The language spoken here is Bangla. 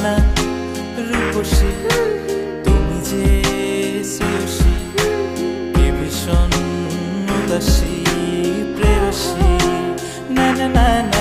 না রূপসী, তুমি যে শ্রেয়সী, কে ভীষণ উদাসী প্রেয়সী। না না না না